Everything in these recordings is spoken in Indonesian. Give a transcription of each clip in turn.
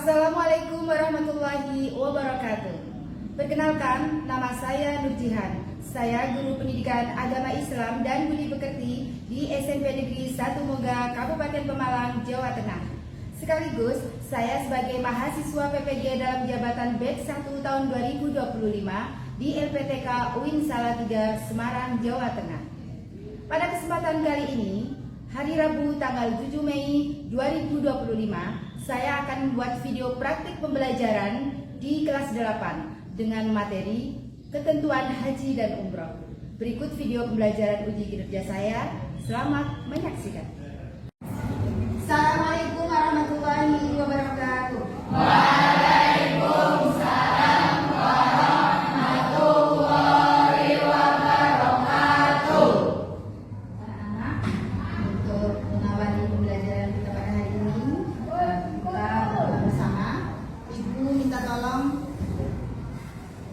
Assalamualaikum warahmatullahi wabarakatuh. Perkenalkan, nama saya Nur Jihan. Saya guru pendidikan agama Islam dan budi pekerti di SMP Negeri 1 Moga, Kabupaten Pemalang, Jawa Tengah. Sekaligus, saya sebagai mahasiswa PPG dalam jabatan BEK 1 tahun 2025 di LPTK UIN Salatiga, Semarang, Jawa Tengah. Pada kesempatan kali ini, hari Rabu tanggal 7 Mei 2025, saya akan membuat video praktik pembelajaran di kelas 8 dengan materi ketentuan haji dan umroh. Berikut video pembelajaran uji kinerja saya. Selamat menyaksikan. Assalamualaikum warahmatullahi wabarakatuh. Waalaikumsalam warahmatullahi wabarakatuh. Anak-anak, untuk mengawali pembelajaran kita pada hari ini, kita berdoa bersama. Ibu minta tolong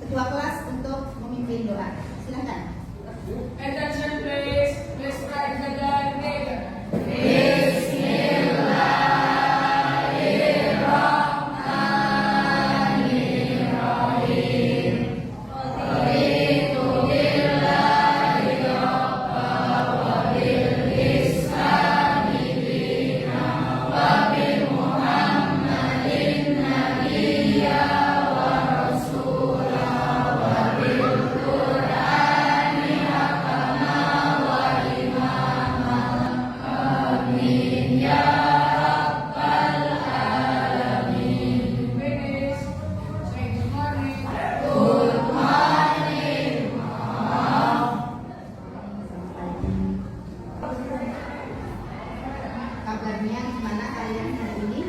ketua kelas untuk memimpin doa. Silakan. Attention please. Please write the name. Kabarnya gimana kalian hari ini?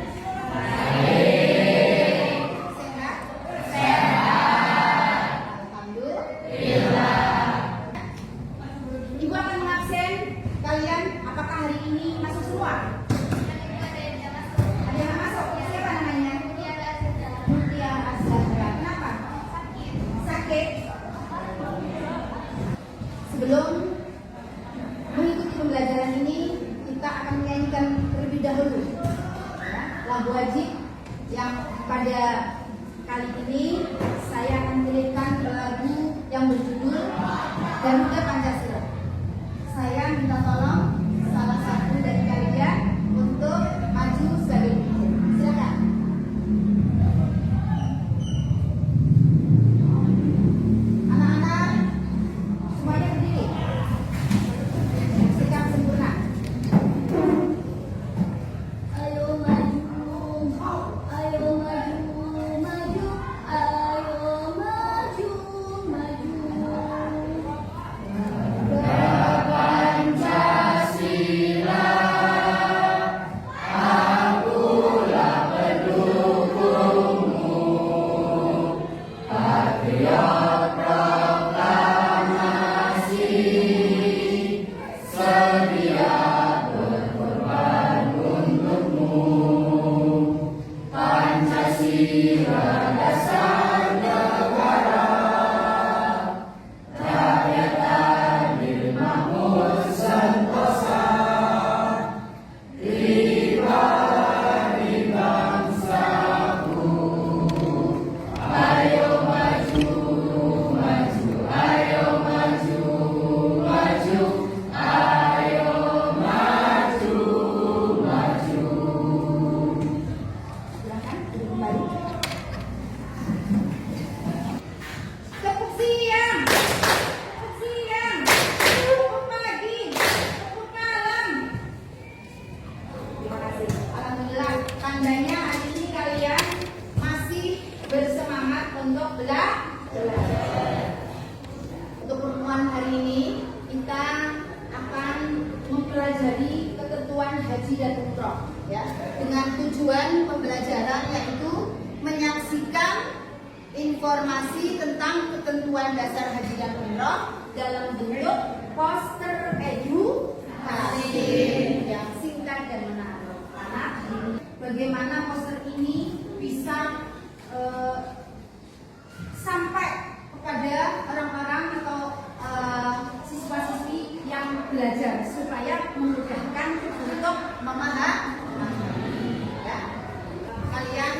Sehat? Alhamdulillah. Ibu akan mengabsen kalian apakah hari ini masuk semua? Ada yang masuk? Siapa namanya? Mutia Azhara. Kenapa? Sakit. Sebelum mengikuti pembelajaran ini, kita akan menyanyikan terlebih dahulu lagu wajib yang pada kali ini saya akan menyanyikan lagu yang berjudul Garuda Pancasila. Saya minta tolong salah satu dari kalian untuk maju sebagai pemimpin. Silakan. Anak-anak semuanya berdiri. Sikap sempurna. Ayo maju, ayo maju, maju, ayo maju, maju. Pancasila, akulah pendukungmu, patriot proklamasi, sedia berkorban untukmu. Pancasila dasar negara, rakyat adil makmur sentosa, pribadi bangsaku. Ayo maju, maju, ayo maju, maju, ayo maju, maju. Silakan duduk kembali. Tepuk siang. Tepuk siang. Tepuk pagi. Tepuk malam. Terima kasih. Alhamdulillah, tandanya hari ini kalian masih bersemangat untuk belajar. Untuk pertemuan hari ini kita akan mempelajari ketentuan haji dan umroh, ya, dengan tujuan pembelajaran yaitu menyaksikan informasi tentang ketentuan dasar haji dan umroh dalam bentuk poster edukasi yang singkat dan menarik. Anak, bagaimana poster ini bisa sampai kepada orang-orang atau siswa-siswi yang belajar supaya memudahkan untuk memahami. Ya. Kalian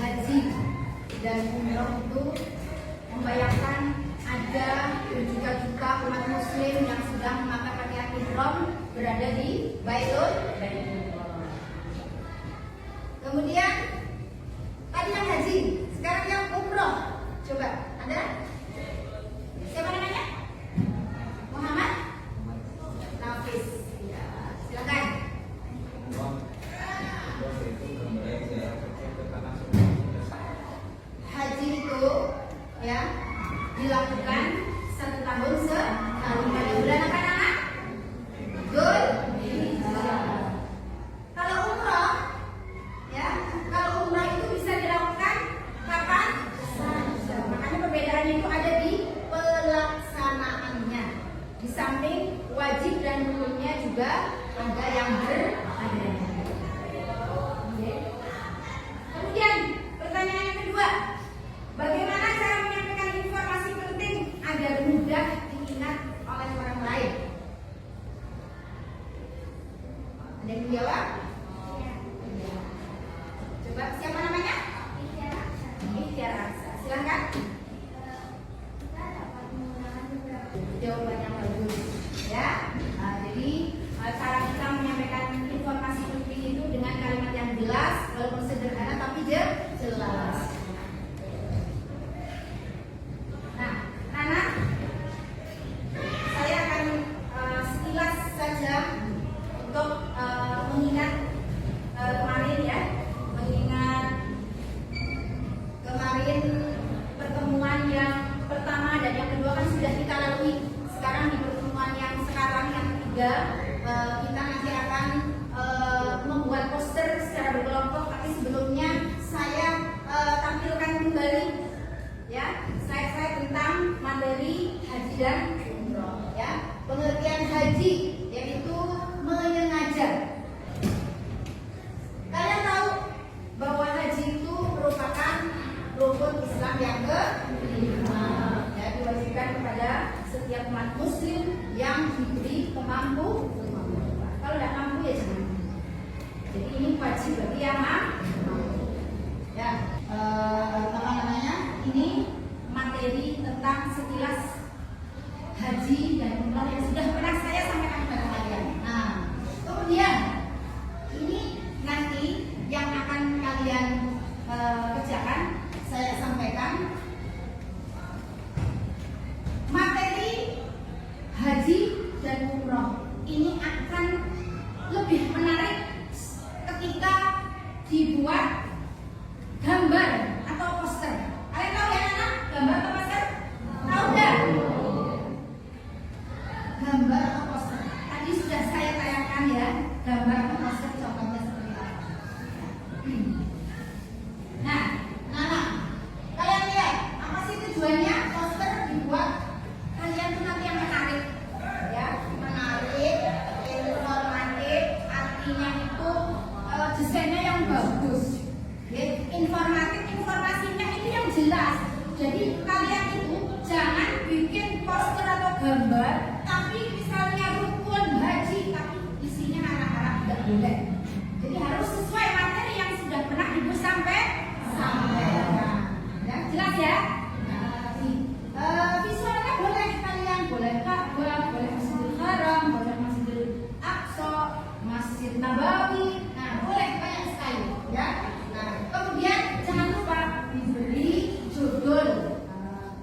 haji dan umroh itu membayangkan ada berjuta-juta umat muslim yang sedang memakai pakaian ihram berada di Baitul. Kemudian tadi yang haji, sekarang yang umroh. Coba, ada? Siapa namanya? Muhammad Nafis. Ya, silakan. Haji itu ya dilakukan 1 tahun sekali. Pada bulan apa nama? Dzulhijjah. Kalau umroh, ya, kalau umroh itu bisa dilakukan kapan saja. Makanya perbedaannya itu ada di pelaksanaannya. Di samping wajib dan rukunnya juga ada yang berbeda. Kemudian pertanyaan yang kedua, bagaimana cara menyampaikan informasi penting agar mudah diingat oleh orang lain? Ada yang menjawab? Coba, siapa namanya? Ikhtiar Aksa. Silahkan. Jawaban yang bagus. Ya. Nah, jadi cara kita menyampaikan informasi penting itu dengan kalimat yang jelas, walaupun sederhana tapi jelas. Nah, Nana, saya akan sekilas saja untuk mengingat kemarin ya, kemarin pertemuan yang pertama dan yang kedua kan sudah kita lalui. Sekarang di pertemuan yang sekarang yang ketiga, kita nanti akan membuat poster secara berkelompok. Tapi sebelumnya saya tampilkan kembali ya slide-slide tentang materi haji dan umroh ya. Pengertian haji yaitu menyengaja. Kalian tahu bahwa haji itu merupakan rukun Islam yang kelima, ya, diwajibkan kepada setiap umat muslim yang diberi kemampuan. Kalau tidak mampu ya jangan. Jadi ini wajib bagi yang mampu. Ya, apa namanya? Ini materi tentang sekilas haji dan umroh yang sudah pernah saya sampaikan kepada kalian. Nah, kemudian ini nanti yang akan kalian kerjakan, saya sampaikan materi haji dan umroh ini akan lebih menarik ketika dibuat gambar atau poster. Kalian tahu ya anak? Gambar atau poster? Tahu nggak? Gambar atau poster. Tadi sudah saya tayangkan ya, gambar atau poster contohnya seperti apa. Nah, kalian lihat apa sih tujuannya poster dibuat? Kalian tuh nanti yang menarik, ya, menarik, informatif, artinya itu desainnya yang bagus, ya, informatif, informasinya ini yang jelas. Jadi kalian itu jangan bikin poster atau gambar, tapi misalnya rukun haji, tapi isinya anak-anak tidak boleh. Jadi harus sesuai materi yang sudah pernah ibu sampaikan. Ya, jelas ya? Visualnya boleh kalian, boleh Ka'bah, boleh Masjidil Haram, boleh Masjidil Aqsa, Masjid Nabawi. Nah, boleh banyak sekali, ya. Nah, kemudian jangan lupa diberi judul,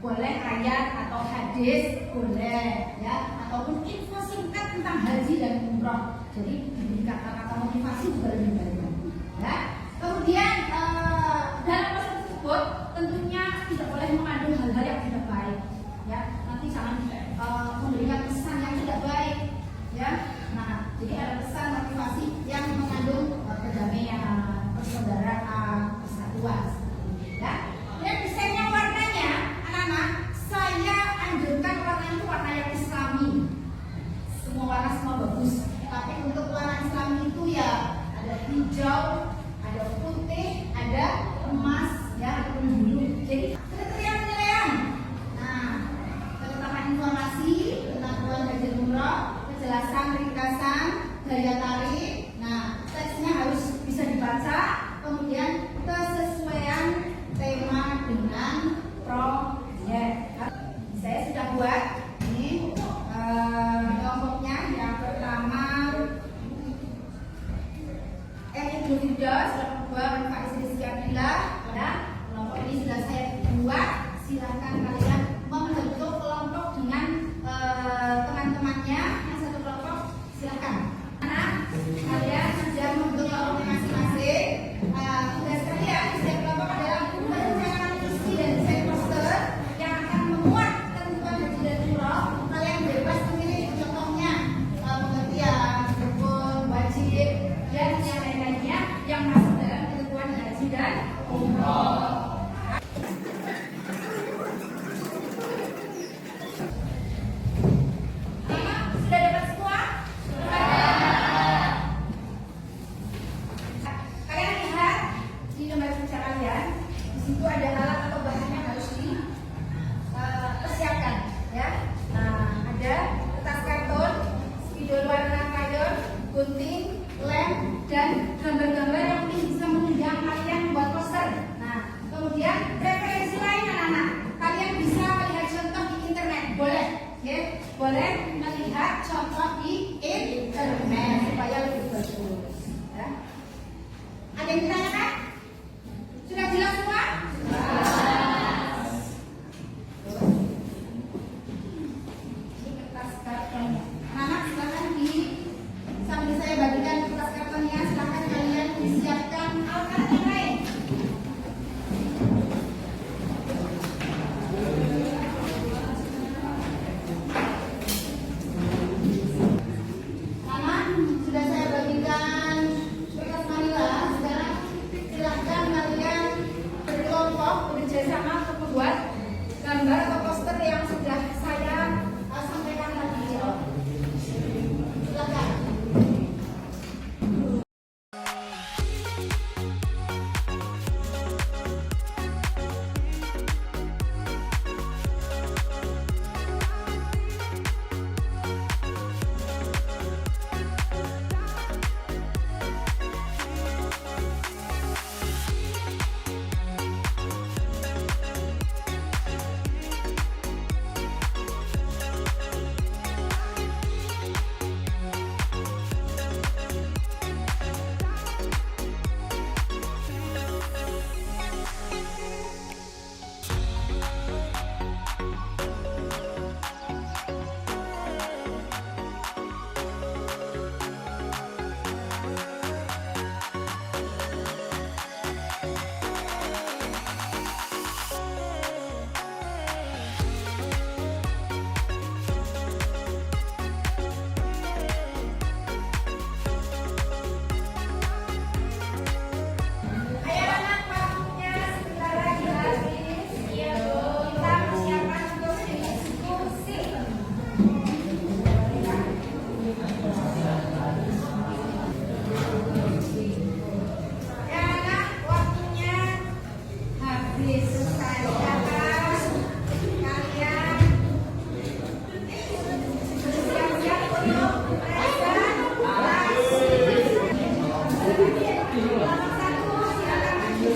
boleh ayat atau hadis, boleh, ya, ataupun info singkat tentang haji dan umroh. Jadi diberi kata-kata motivasi juga lebih baik, ya. Kemudian dalam poster tersebut tentunya tidak boleh mengandung hal-hal yang tidak baik, ya. Nanti jangan memberikan pesan yang tidak baik, ya. Nah, jadi ada pesan motivasi yang mengandung perdamaian, persaudaraan, persatuan, ya. Dan desainnya, warnanya, anak-anak, saya anjurkan warna itu warna yang Islami. Semua warna semua bagus, tapi untuk warna Islami itu ya ada hijau, ada putih, ada emas, ya, ada biru. Jadi kriteria penilaian. Nah, ketetapan informasi tentang rukun haji dan umroh, kejelasan, ringkasan, daya tarik. Nah, teksnya harus bisa dibaca. Kemudian kesesuaian situ ada alat atau bahan yang harus dipersiapkan, ya. Nah, ada kertas karton, spidol warna krayon, gunting, lem, dan gambar-gambar yang mungkin bisa menunjang kalian membuat poster. Nah, kemudian referensi lain anak-anak, kalian bisa melihat contoh di internet, boleh, ya, boleh melihat contoh di internet supaya lebih bagus. Ya. Ada yang ditanyakan? Sudah jelas semua? Ini kertas kartonnya. Anak-anak silakan sambil saya bagikan kertas kartonnya, silakan kalian disiapkan alat-alat yang lain. Anak, sudah saya bagikan kertas manila. Sekarang silakan kalian berkelompok bekerja sama untuk membuat gambar atau poster yang sudah saya sampaikan tadi. Silakan. Ayo anak, waktunya sebentar lagi habis. Iya dong. Kita persiapan untuk diskusi. Ya anak, waktunya habis. Selesai. Silakan kalian siap-siap untuk presentasi. Nomor satu, silakan maju.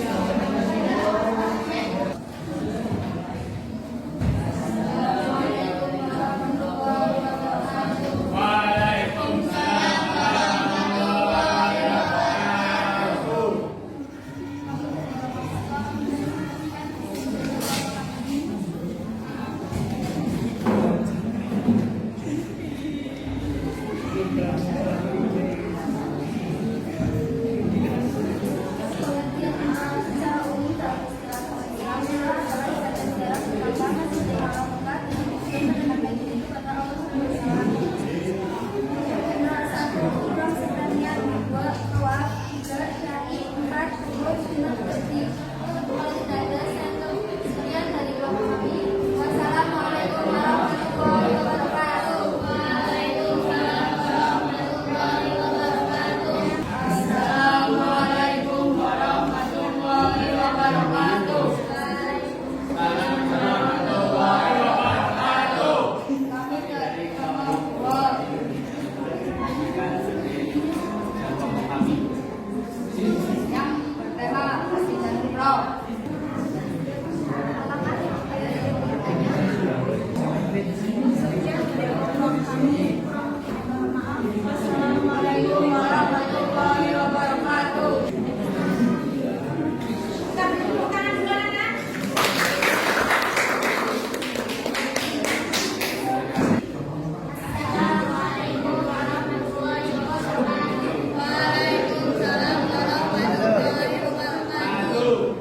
Wassalamualaikum warahmatullahi wabarakatuh. Assalamualaikum warahmatullahi wabarakatuh. Kami dari Kementerian yang bertema kasih dan umroh. Assalamualaikum warahmatullahi wabarakatuh. Kita bertepuk tangan dulu anak. Assalamualaikum warahmatullahi wabarakatuh. Waalaikumsalam warahmatullahi wabarakatuh.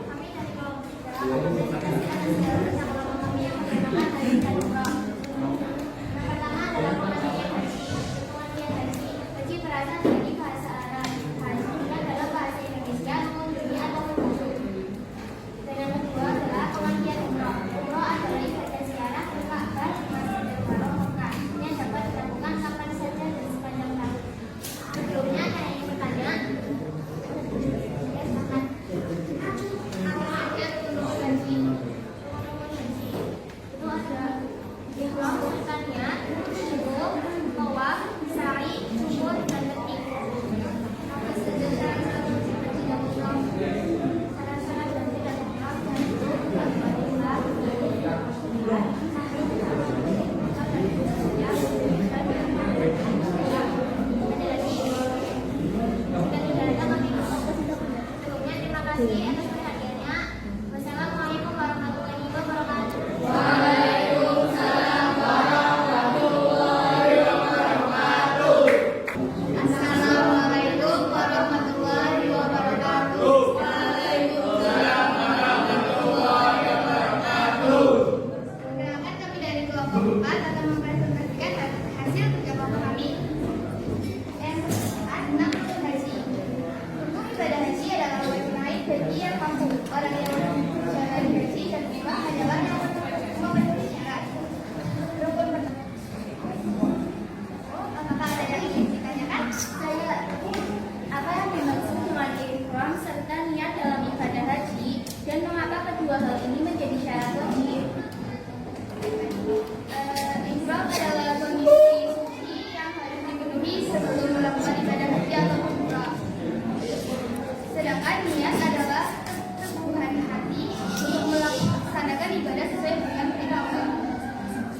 Kami dari kelompok kami yang pertama dari Umroh. Yang pertama adalah pengertian haji berasal dari bahasa Arab. Haji adalah bahasa Indonesia umum dunia atau umum. Dan yang kedua adalah pengertian umroh. Umroh adalah ibadah ziarah ke Ka'bah di Masjidil Haram Mekah yang dapat dilakukan kapan saja dan sepanjang tahun. Sebelumnya saya ingin bertanya, kedua hal ini menjadi syarat wajib. Ihram adalah kondisi suci yang harus dipenuhi sebelum melakukan ibadah haji atau umrah. Sedangkan niat adalah keteguhan hati untuk melaksanakan ibadah sesuai dengan perintah Allah.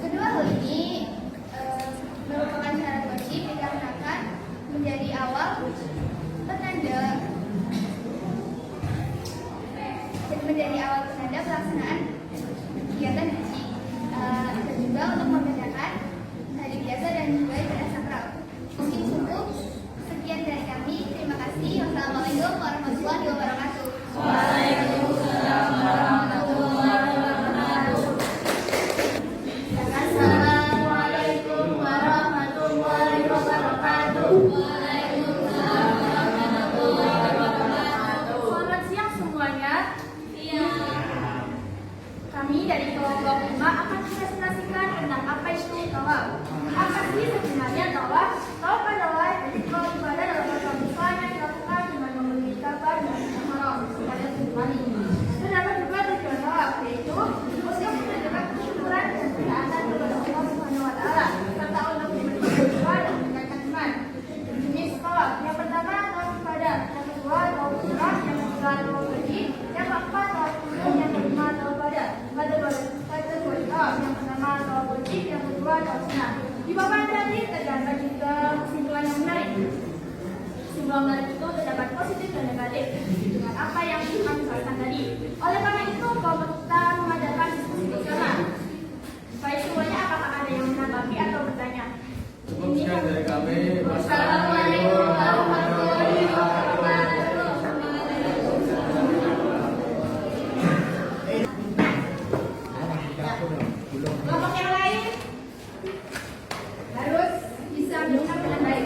Kedua hal ini merupakan syarat wajib dikarenakan menjadi awal penanda pelaksanaan kegiatan haji dan juga untuk membedakan hari biasa dan juga ibadah sakral. Mungkin cukup sekian dari kami. Terima kasih. Wassalamualaikum warahmatullahi wabarakatuh. Waalaikumsalam warahmatullahi wabarakatuh. Assalamualaikum warahmatullahi wabarakatuh. Waalaikumsalam warahmatullahi wabarakatuh. Selamat siang semuanya. Kami dari kelompok 5 akan presentasikan tentang apa itu tawaf. Apa sih sebenarnya tawaf? Tawaf adalah ritual ibadah dalam agama Islam yang dilakukan dengan memenuhi Ka'bah dan Haram pada tujuan ini. Terdapat juga tujuan tawaf, yaitu untuk menunjukkan kesyukuran dan ketaatan kepada Allah Subhanahu wa Ta'ala, serta untuk memberikan doa dan meningkatkan iman. Jenis tawaf yang pertama tawaf ibadah, yang kedua tawaf umrah, yang ketiga tawaf haji, yang keempat tawaf qudum, yang kelima tawaf badan. Kategori tawaf yang pertama tawaf wajib, yang kedua tawaf sunnah. Di papan tadi terdapat juga kesimpulan yang menarik. Kesimpulan menarik itu terdapat positif dan negatif dengan apa yang kami sampaikan tadi. Oleh karena itu, kelompok kita mengadakan diskusi bersama. Baik semuanya, apakah ada yang menanggapi atau bertanya? Cukup sekian dari kami. Wassalamualaikum warahmatullahi wabarakatuh. Kelompok yang lain harus bisa mendengar dengan baik.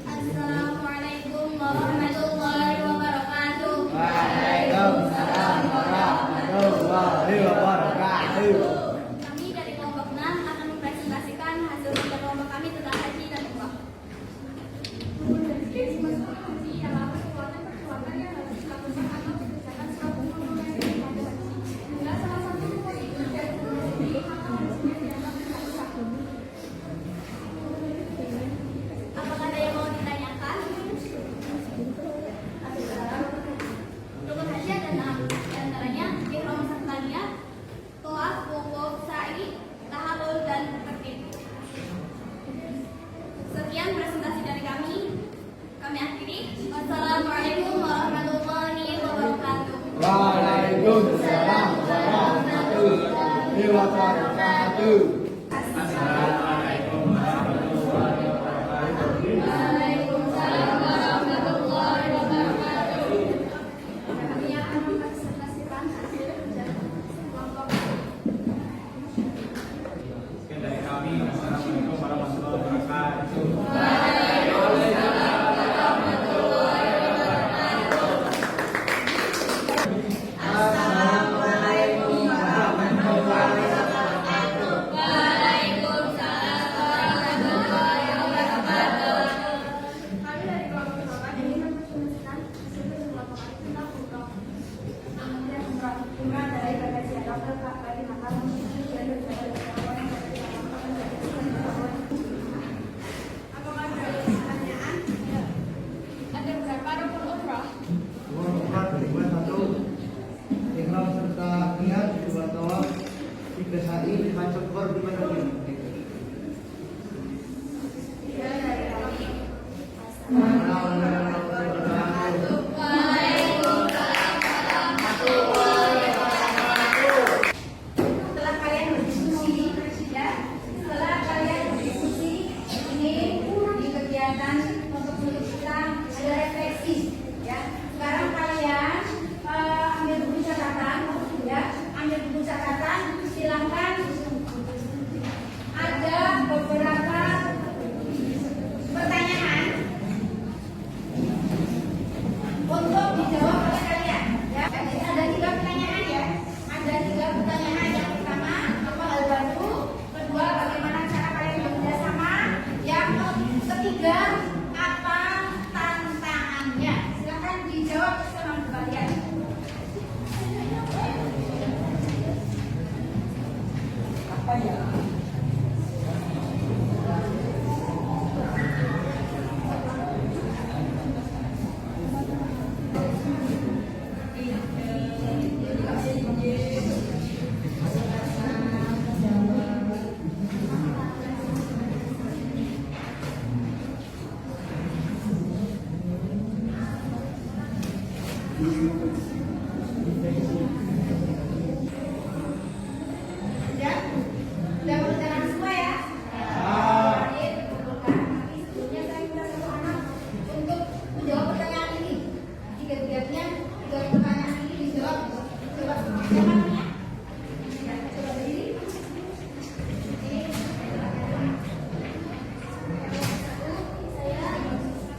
Assalamualaikum warahmatullahi wabarakatuh. Waalaikumsalam warahmatullahi wabarakatuh. Kami dari kelompok 6 akan mempresentasikan hasil kerja kelompok kami tentang haji dan umrah. Apakah ada yang mau ditanyakan? Rukun haji ada 6, di antaranya ihram sertanya, tawaf, wukuf, sa'i, tahallul dan tertib. Sekian presentasi dari kami. Kami akhiri. Wassalamualaikum warahmatullahi wabarakatuh. Waalaikumsalam warahmatullahi wabarakatuh. Assalamualaikum warahmatullahi wabarakatuh. Waalaikumsalam warahmatullahi wabarakatuh. Kami akan mempresentasikan hasil kerja kelompok. Sekian dari kami. Assalamualaikum warahmatullahi wabarakatuh. Assalamualaikum warahmatullahi wabarakatuh. Waalaikumsalam warahmatullahi wabarakatuh. Kami dari kelompok 8 ingin mempresentasikan hasil kerja kelompok kami tentang umrah. Kemudian umrah adalah ibadah ziarah ke Ka'bah di Makkah dan berjalan ke Ka'bah yang berada di Makkah menjadi sebuah Apakah ada pertanyaan? Ada berapa rukun umrah? Umrah kedua 1 ihram serta niat, 2 tawaf, 3 sa'i, 5 cokor, 5 nabi. Setelah kalian berdiskusi, ya, setelah kalian berdiskusi, ini di kegiatan untuk kita ada refleksi, ya. Sekarang kalian ambil buku catatan, ya, ambil buku catatan, silakan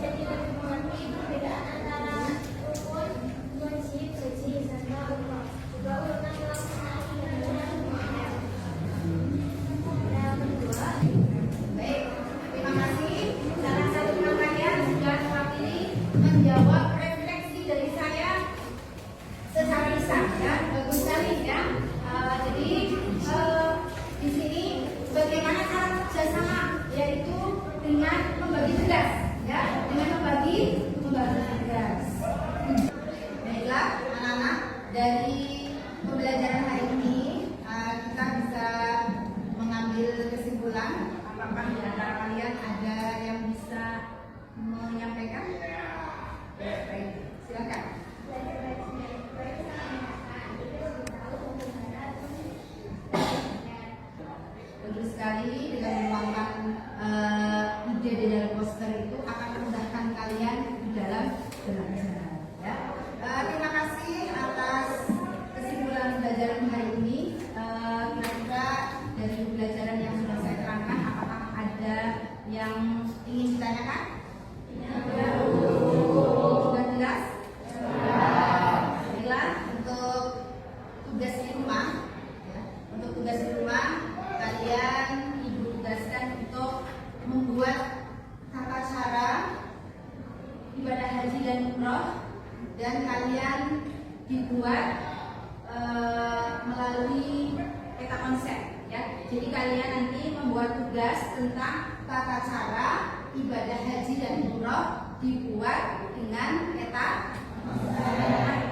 jadi lebih mengerti perbedaan antara rukun, wajib, gaji, serta umroh. Juga urutan pelaksanaan ibadah umrohnya. Yang kedua, Baik, terima kasih. Salah satu teman kalian sudah mewakili menjawab refleksi dari saya secara lisan ya, bagus sekali ya. Jadi di sini bagaimana cara kerjasama, yaitu dengan membagi tugas ya, dengan membagi tugas. Baiklah anak-anak, dari pembelajaran hari ini kita bisa mengambil kesimpulan. Apakah di antara kalian ada yang bisa menyampaikan? Baik, silakan. Betul sekali, dengan menuangkan ide di dalam poster itu akan memudahkan kalian di dalam belajar. Ya. Terima kasih atas kesimpulan pembelajaran hari ini. Kira-kira dari pembelajaran yang sudah saya terangkan, apakah ada yang ingin ditanyakan? Sudah jelas? Baiklah, untuk tugas di rumah, ya, untuk tugas di rumah kalian ibu tugaskan untuk membuat tata cara ibadah haji dan umroh, dan kalian dibuat melalui peta konsep ya. Jadi kalian nanti membuat tugas tentang tata cara ibadah haji dan umroh dibuat dengan peta konsep.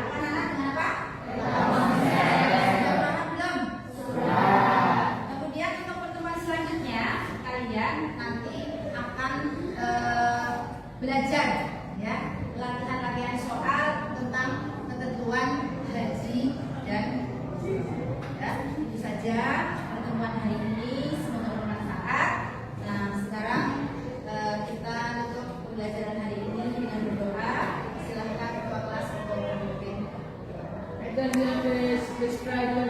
Anak-anak dengan apa? Peta konsep. Sudah paham belum? Sudah. Kemudian untuk pertemuan selanjutnya kalian nanti akan belajar ya, latihan-latihan soal tentang ketentuan haji dan ya, itu saja pertemuan hari ini, semoga bermanfaat. Nah, sekarang kita tutup pembelajaran hari ini dengan berdoa. Silahkan ketua kelas untuk memimpin. Attention please. Please try to